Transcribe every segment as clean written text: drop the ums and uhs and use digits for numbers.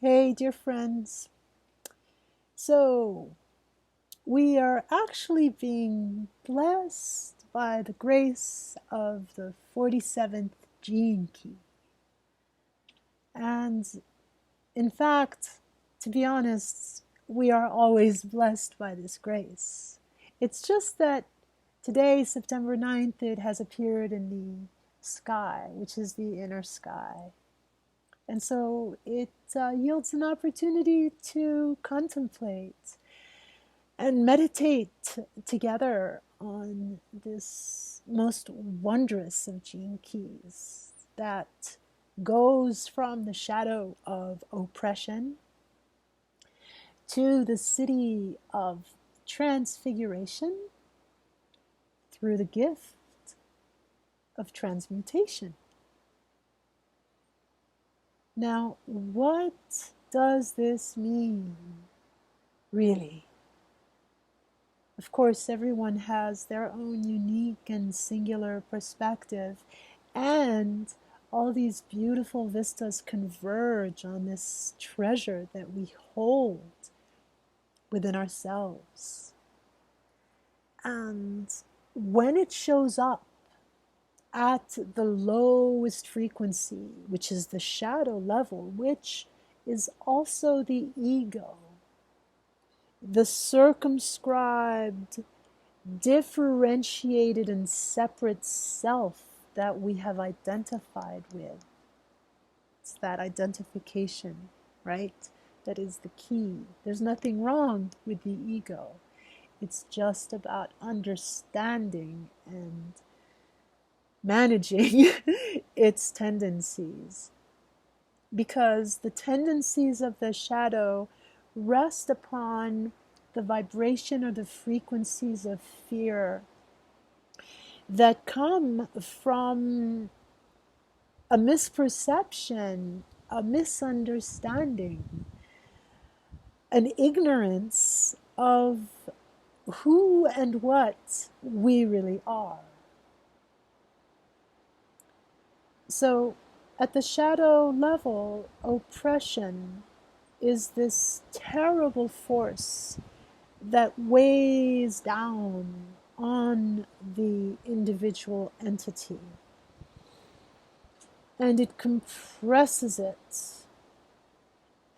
Hey, dear friends. So, we are actually being blessed by the grace of the 47th gene key. And in fact, to be honest, we are always blessed by this grace. It's just that today, September 9th, it has appeared in the sky, which is the inner sky. And so it yields an opportunity to contemplate and meditate together on this most wondrous of gene keys that goes from the shadow of oppression to the city of transfiguration through the gift of transmutation. Now, what does this mean, really? Of course, everyone has their own unique and singular perspective, and all these beautiful vistas converge on this treasure that we hold within ourselves. And when it shows up at the lowest frequency, which is the shadow level, which is also the ego, the circumscribed, differentiated and separate self that we have identified with. It's that identification, right? That is the key. There's nothing wrong with the ego. It's just about understanding and managing its tendencies. Because the tendencies of the shadow rest upon the vibration or the frequencies of fear that come from a misperception, a misunderstanding, an ignorance of who and what we really are. So at the shadow level, oppression is this terrible force that weighs down on the individual entity. And it compresses it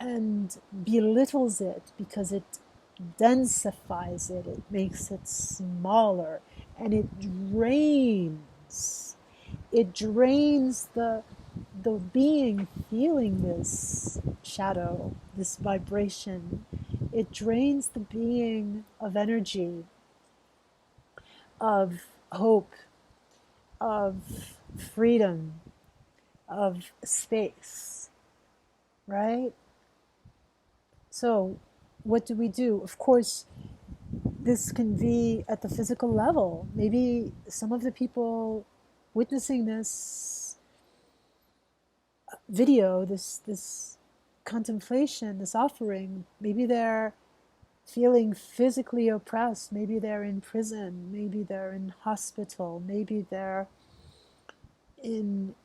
and belittles it because it densifies it, it makes it smaller, and it drains. It drains the being feeling this shadow, this vibration. It drains the being of energy, of hope, of freedom, of space, right? So what do we do? Of course, this can be at the physical level. Maybe some of the people witnessing this video, this contemplation, this offering, maybe they're feeling physically oppressed, maybe they're in prison, maybe they're in hospital, maybe they're in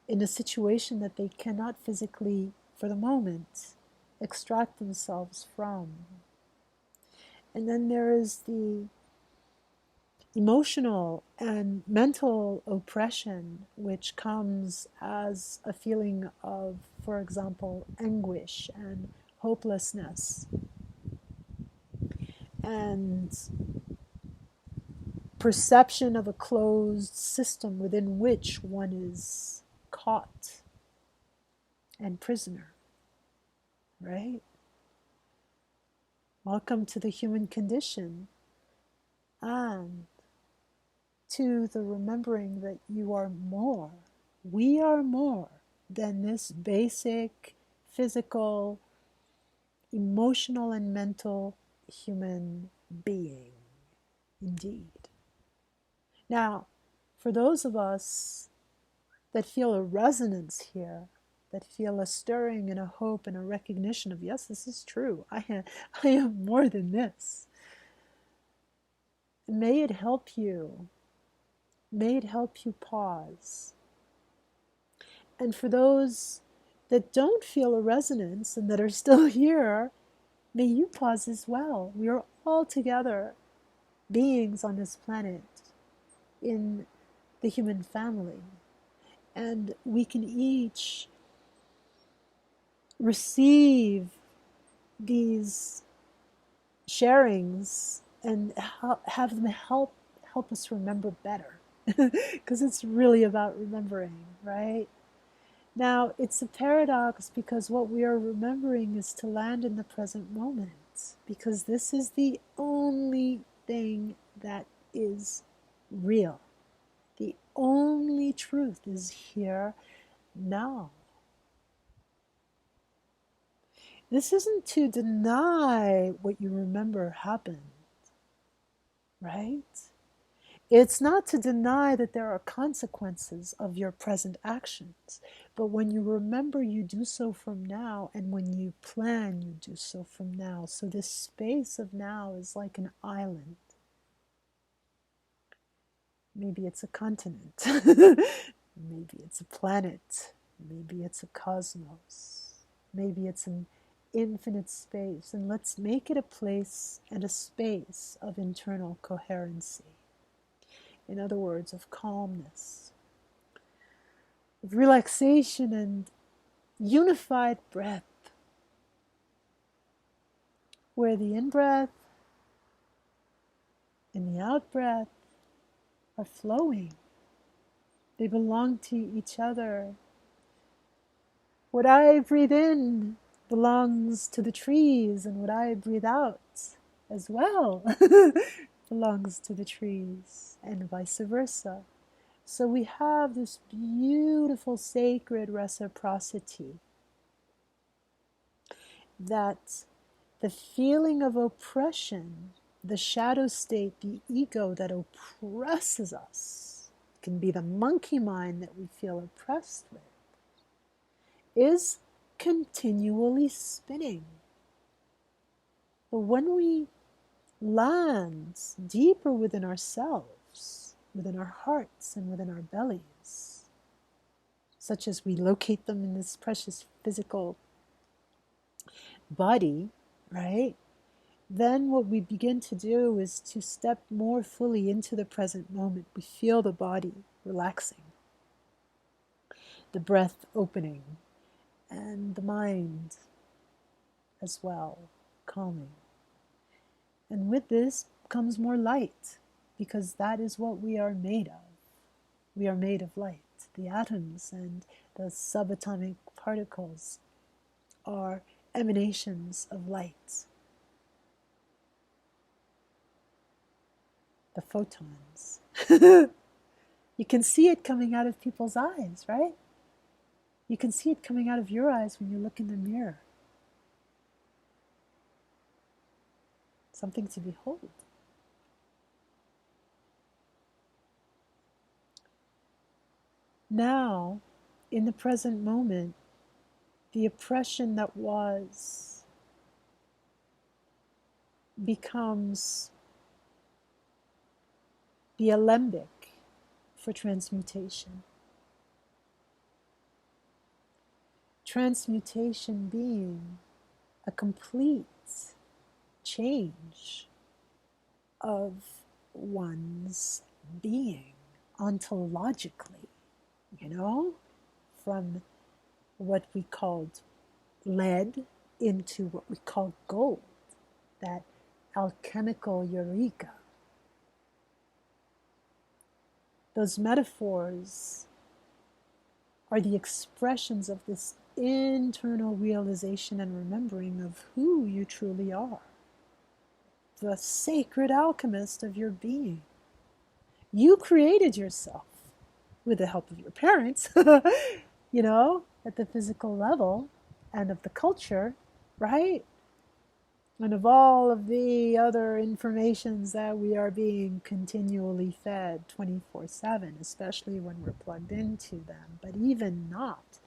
a situation that they cannot physically, for the moment, extract themselves from. And then there is the emotional and mental oppression, which comes as a feeling of, for example, anguish and hopelessness and perception of a closed system within which one is caught and prisoner, right? Welcome to the human condition, and to the remembering that you are more. We are more than this basic physical, emotional, and mental human being. Indeed. Now, for those of us that feel a resonance here, that feel a stirring and a hope and a recognition of, yes, this is true. I am more than this. May it help you. May it help you pause. And for those that don't feel a resonance and that are still here, may you pause as well. We are all together beings on this planet in the human family, and we can each receive these sharings and have them help us remember better, because it's really about remembering, right? Now, it's a paradox because what we are remembering is to land in the present moment, because this is the only thing that is real. The only truth is here now. This isn't to deny what you remember happened, right? It's not to deny that there are consequences of your present actions, but when you remember, you do so from now, and when you plan, you do so from now. So this space of now is like an island. Maybe it's a continent, maybe it's a planet, maybe it's a cosmos, maybe it's an infinite space, and let's make it a place and a space of internal coherency. In other words, of calmness, of relaxation and unified breath, where the in-breath and the out-breath are flowing. They belong to each other. What I breathe in belongs to the trees, and what I breathe out as well belongs to the trees, and vice versa. So we have this beautiful sacred reciprocity that the feeling of oppression, the shadow state, the ego that oppresses us, can be the monkey mind that we feel oppressed with, is continually spinning. But when we land deeper within ourselves, within our hearts and within our bellies, such as we locate them in this precious physical body, right? Then what we begin to do is to step more fully into the present moment. We feel the body relaxing, the breath opening, and the mind as well calming. And with this comes more light, because that is what we are made of. We are made of light. The atoms and the subatomic particles are emanations of light. The photons. You can see it coming out of people's eyes, right? You can see it coming out of your eyes when you look in the mirror. Something to behold. Now, in the present moment, the oppression that was becomes the alembic for transmutation. Transmutation being a complete change of one's being ontologically, from what we called lead into what we call gold, that alchemical eureka. Those metaphors are the expressions of this internal realization and remembering of who you truly are, the sacred alchemist of your being. You created yourself with the help of your parents, at the physical level and of the culture, right? And of all of the other informations that we are being continually fed 24/7, especially when we're plugged into them. But even not,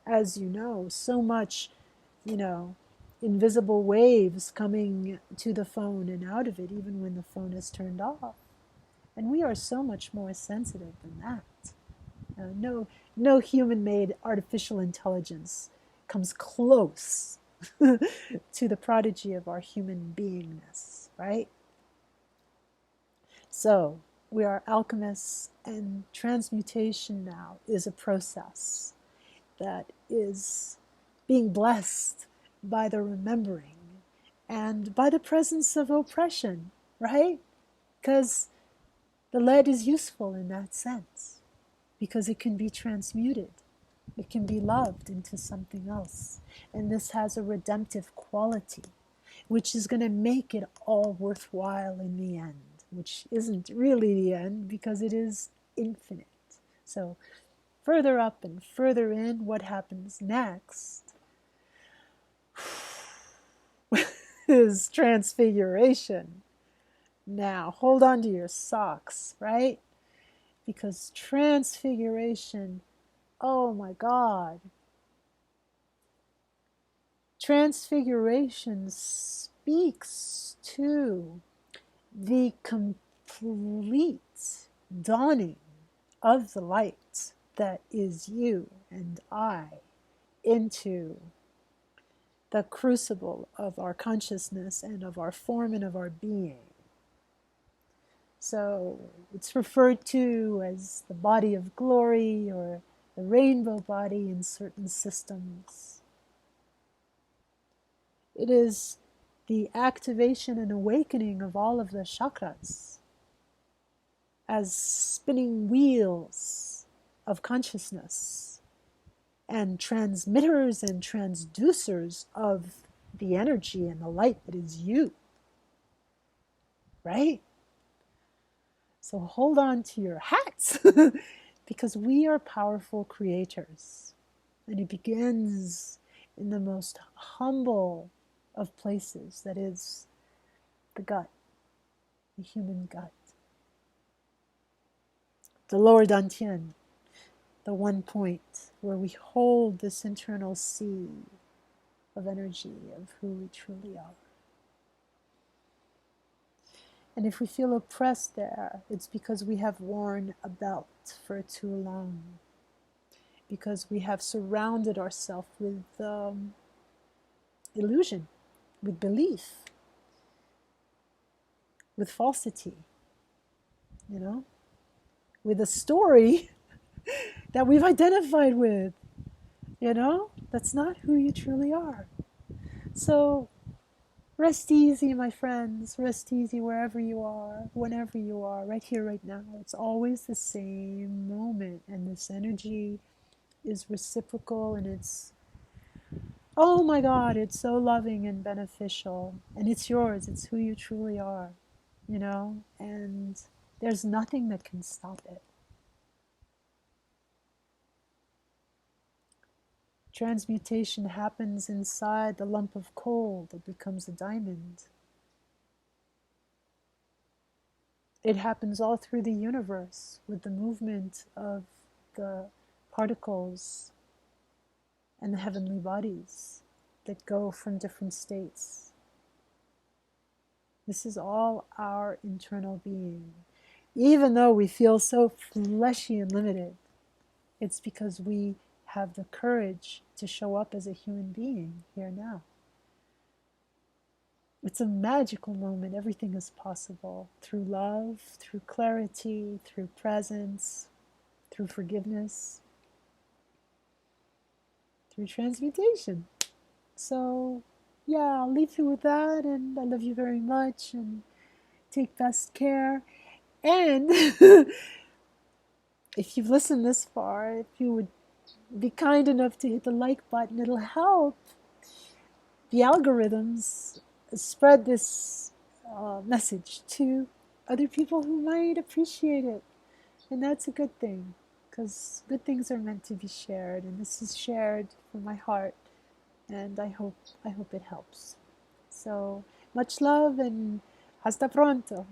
as you know, so much, invisible waves coming to the phone and out of it, even when the phone is turned off. And we are so much more sensitive than that. No human-made artificial intelligence comes close to the prodigy of our human beingness, right? So we are alchemists, and transmutation now is a process that is being blessed by the remembering and by the presence of oppression, right? Because the lead is useful in that sense, because it can be transmuted. It can be loved into something else. And this has a redemptive quality, which is going to make it all worthwhile in the end, which isn't really the end because it is infinite. So further up and further in, what happens next is transfiguration. Now, hold on to your socks, right? Because transfiguration, oh my God. Transfiguration speaks to the complete dawning of the light that is you and I into the crucible of our consciousness and of our form and of our being. So it's referred to as the body of glory or the rainbow body in certain systems. It is the activation and awakening of all of the chakras as spinning wheels of consciousness and transmitters and transducers of the energy and the light that is you, right? So hold on to your hats because we are powerful creators, and it begins in the most humble of places, that is the gut, the human gut. The lower dantian, the one point where we hold this internal seed of energy of who we truly are. And if we feel oppressed there, it's because we have worn a belt for too long, because we have surrounded ourselves with illusion, with belief, with falsity, with a story that we've identified with, that's not who you truly are. So rest easy, my friends, rest easy wherever you are, whenever you are, right here, right now. It's always the same moment, and this energy is reciprocal, and it's, oh my God, it's so loving and beneficial, and it's yours, it's who you truly are, and there's nothing that can stop it. Transmutation happens inside the lump of coal that becomes a diamond. It happens all through the universe with the movement of the particles and the heavenly bodies that go from different states. This is all our internal being. Even though we feel so fleshy and limited, it's because we have the courage to show up as a human being here now. It's a magical moment. Everything is possible through love, through clarity, through presence, through forgiveness, through transmutation. So, yeah, I'll leave you with that, and I love you very much, and take best care. And if you've listened this far, if you would be kind enough to hit the like button, it'll help the algorithms spread this message to other people who might appreciate it. And that's a good thing, because good things are meant to be shared, and this is shared from my heart, and I hope it helps. So much love, and hasta pronto.